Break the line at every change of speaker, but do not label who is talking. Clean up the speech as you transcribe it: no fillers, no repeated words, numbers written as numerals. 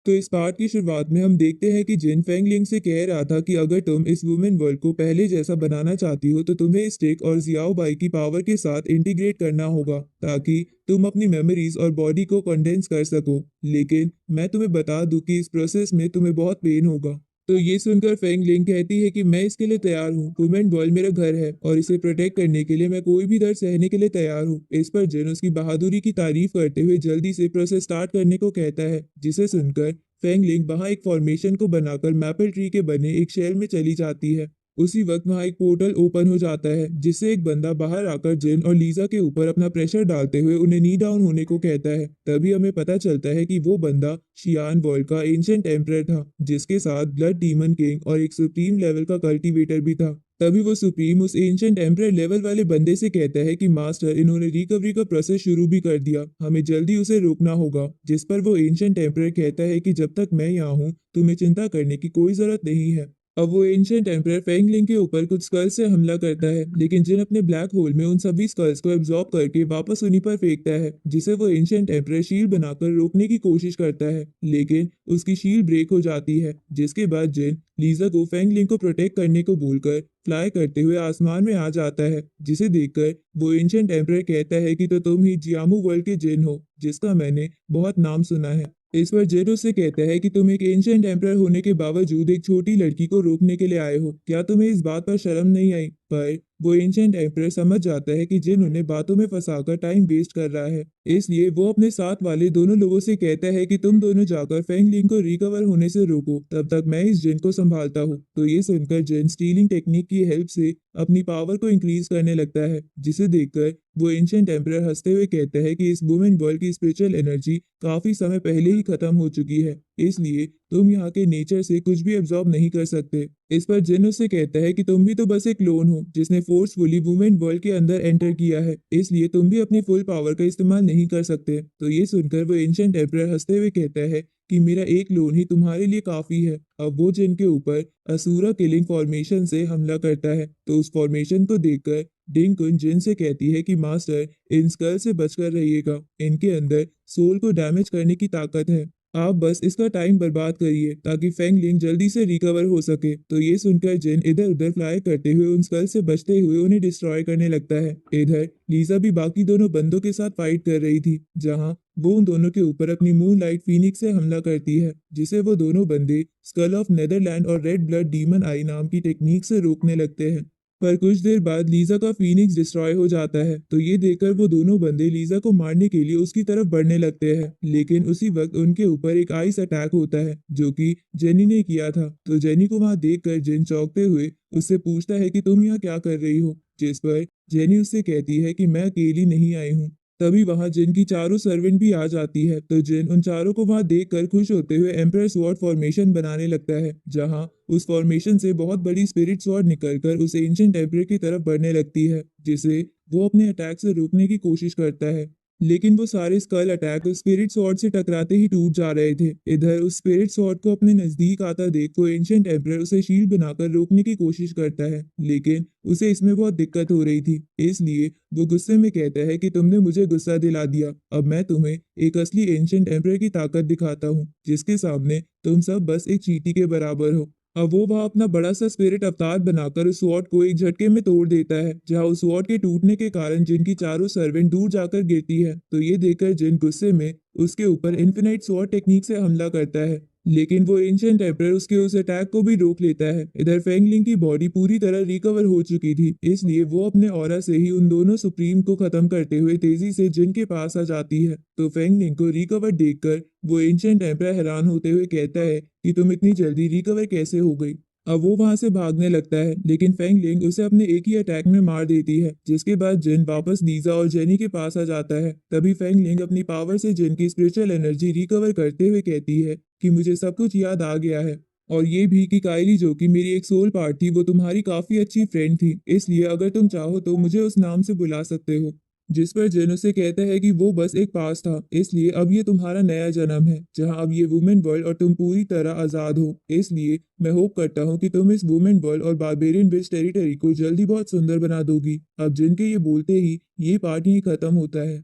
तो इस पार्ट की शुरुआत में हम देखते हैं कि जिन फेंगलिंग से कह रहा था कि अगर तुम इस वुमेन वर्ल्ड को पहले जैसा बनाना चाहती हो तो तुम्हें स्टिक और जियाओ बाई की पावर के साथ इंटीग्रेट करना होगा ताकि तुम अपनी मेमोरीज और बॉडी को कंडेंस कर सको। लेकिन मैं तुम्हें बता दूं कि इस प्रोसेस में तुम्हें बहुत पेन होगा। तो ये सुनकर फेंग लिंग कहती है कि मैं इसके लिए तैयार हूँ। वुमेन वर्ल्ड मेरा घर है और इसे प्रोटेक्ट करने के लिए मैं कोई भी दर्द सहने के लिए तैयार हूँ। इस पर जिन उसकी बहादुरी की तारीफ करते हुए जल्दी से प्रोसेस स्टार्ट करने को कहता है, जिसे सुनकर फेंग लिंग वहां एक फॉर्मेशन को बनाकर मैपल ट्री के बने एक शेल में चली जाती है। उसी वक्त वहां एक पोर्टल ओपन हो जाता है जिससे एक बंदा बाहर आकर जिन और लीजा के ऊपर अपना प्रेशर डालते हुए उन्हें नी डाउन होने को कहता है। तभी हमें पता चलता है कि वो बंदा शियान वर्ल्ड का एंशिएंट एम्परर था, जिसके साथ ब्लड डीमन किंग और एक सुप्रीम लेवल का कल्टीवेटर भी था। तभी वो सुप्रीम उस एंशिएंट एम्परर लेवल वाले बंदे से कहता है कि मास्टर, इन्होंने रिकवरी का प्रोसेस शुरू भी कर दिया, हमें जल्दी उसे रोकना होगा। जिस पर वो एंशिएंट एम्परर कहता है कि जब तक मैं यहाँ हूँ तुम्हें चिंता करने की कोई जरूरत नहीं है। अब वो एंशिएंट एम्परर फेंगलिंग के ऊपर कुछ स्कल्स से हमला करता है, लेकिन जिन अपने ब्लैक होल में उन सभी स्कल्स को एब्जॉर्ब करके वापस उन्हीं पर फेंकता है, जिसे वो एंशिएंट एम्परर शील्ड बनाकर रोकने की कोशिश करता है, लेकिन उसकी शील्ड ब्रेक हो जाती है। जिसके बाद जिन लीजा को फेंगलिंग को प्रोटेक्ट करने को भूलकर फ्लाई करते हुए आसमान में आ जाता है, जिसे देखकर वो एंशिएंट एम्परर कहता है कि तो तुम ही जियामू वर्ल्ड के जिन हो, जिसका मैंने बहुत नाम सुना है। इस पर जेरो से कहता है कि तुम एक एंशिएंट एम्परर होने के बावजूद एक छोटी लड़की को रोकने के लिए आए हो, क्या तुम्हें इस बात पर शर्म नहीं आई? पर वो एंशिएंट एम्परर समझ जाता है कि जिन उन्हें बातों में फंसाकर टाइम वेस्ट कर रहा है, इसलिए वो अपने साथ वाले दोनों लोगों से कहता है कि तुम दोनों जाकर फेंगलिंग को रिकवर होने से रोको, तब तक मैं इस जिन को संभालता हूँ। तो ये सुनकर जिन स्टीलिंग टेक्निक की हेल्प से अपनी पावर को इंक्रीज करने लगता है, जिसे देखकर वो एंशिएंट एम्परर हंसते हुए कहता है कि इस वुमेन वर्ल्ड की स्पिरिचुअल एनर्जी काफी समय पहले ही खत्म हो चुकी है, इसलिए तुम यहाँ के नेचर से कुछ भी एब्जॉर्ब नहीं कर सकते। इस पर जिन उससे कहता है कि तुम भी तो बस एक क्लोन हो जिसने फोर्सफुली वुमेन वर्ल्ड के अंदर एंटर किया है, इसलिए तुम भी अपनी फुल पावर का इस्तेमाल नहीं कर सकते। तो ये सुनकर वो एंशिएंट एम्परर हंसते हुए कहता है कि मेरा एक लोन ही तुम्हारे लिए काफी है। अब वो जिन के ऊपर असुरा किलिंग फॉर्मेशन से हमला करता है, तो उस फॉर्मेशन को देखकर डिंकुन जिन से कहती है कि मास्टर, इन स्कल से बचकर रहिएगा, इनके अंदर सोल को डैमेज करने की ताकत है, आप बस इसका टाइम बर्बाद करिए ताकि फेंगलिंग जल्दी से रिकवर हो सके। तो ये सुनकर जिन इधर उधर फ्लाई करते हुए उन स्कल से बचते हुए उन्हें डिस्ट्रॉय करने लगता है। इधर लीजा भी बाकी दोनों बंदों के साथ फाइट कर रही थी, जहां वो उन दोनों के ऊपर अपनी मून लाइट फीनिक्स से हमला करती है, जिसे वो दोनों बंदे स्कल ऑफ नेदरलैंड और रेड ब्लड डीमन आई नाम की टेक्निक से रोकने लगते हैं। पर कुछ देर बाद लीजा का फीनिक्स डिस्ट्रॉय हो जाता है, तो ये देखकर वो दोनों बंदे लीजा को मारने के लिए उसकी तरफ बढ़ने लगते हैं, लेकिन उसी वक्त उनके ऊपर एक आइस अटैक होता है जो कि जेनी ने किया था। तो जेनी को वहां देखकर जिन चौंकते हुए उससे पूछता है कि तुम यहाँ क्या कर रही हो, जिस पर जेनी उससे कहती है कि मैं अकेली नहीं आई हूँ। तभी वहां जिन की चारों सर्वेंट भी आ जाती है, तो जिन उन चारों को वहां देखकर खुश होते हुए एम्परर स्वॉर्ड फॉर्मेशन बनाने लगता है, जहां उस फॉर्मेशन से बहुत बड़ी स्पिरिट स्वॉर्ड निकलकर उस एंशिएंट एम्परर की तरफ बढ़ने लगती है, जिसे वो अपने अटैक से रोकने की कोशिश करता है। लेकिन वो सारे स्कल अटैक उस स्पिरिट स्वॉर्ड से टकराते ही टूट जा रहे थे। इधर उस स्पिरिट स्वॉर्ड को अपने नजदीक आता देख वो एंशिएंट एम्परर उसे शील्ड बनाकर रोकने की कोशिश करता है, लेकिन उसे इसमें बहुत दिक्कत हो रही थी, इसलिए वो गुस्से में कहता है कि तुमने मुझे गुस्सा दिला दिया, अब मैं तुम्हें एक असली एंशिएंट एम्परर की ताकत दिखाता हूँ, जिसके सामने तुम सब बस एक चींटी के बराबर हो। अब वो वहां अपना बड़ा सा स्पिरिट अवतार बनाकर उस स्वॉर्ड को एक झटके में तोड़ देता है, जहां उस स्वॉर्ड के टूटने के कारण जिनकी चारों सर्वेंट दूर जाकर गिरती है। तो ये देखकर जिन गुस्से में उसके ऊपर इन्फिनाइट स्वॉर्ड टेक्निक से हमला करता है, लेकिन वो एंशिएंट एम्परर उसके उस अटैक को भी रोक लेता है। इधर फेंगलिंग की बॉडी पूरी तरह रिकवर हो चुकी थी, इसलिए वो अपने ऑरा से ही उन दोनों सुप्रीम को खत्म करते हुए तेजी से जिन के पास आ जाती है। तो फेंगलिंग को रिकवर देखकर वो एंशिएंट एम्परर हैरान होते हुए कहता है कि तुम इतनी जल्दी रिकवर कैसे हो गई। अब वो वहां से भागने लगता है, लेकिन फेंगलिंग उसे अपने एक ही अटैक में मार देती है, जिसके बाद जिन वापस लीजा और जेनी के पास आ जाता है। तभी फेंगलिंग अपनी पावर से जिन की स्पिरिचुअल एनर्जी रिकवर करते हुए कहती है कि मुझे सब कुछ याद आ गया है, और ये भी कि काइली, जो कि मेरी एक सोल पार्ट थी, वो तुम्हारी काफी अच्छी फ्रेंड थी, इसलिए अगर तुम चाहो तो मुझे उस नाम से बुला सकते हो। जिस पर जेन उसे कहता है कि वो बस एक पास था, इसलिए अब ये तुम्हारा नया जन्म है, जहां अब ये वुमेन वर्ल्ड और तुम पूरी तरह आजाद हो। इसलिए मैं होप करता हूँ कि तुम इस वुमेन वर्ल्ड और बारबेरियन बिच टेरिटरी को जल्दी बहुत सुंदर बना दोगी। अब जिन के ये बोलते ही ये पार्ट यहीं खत्म होता है।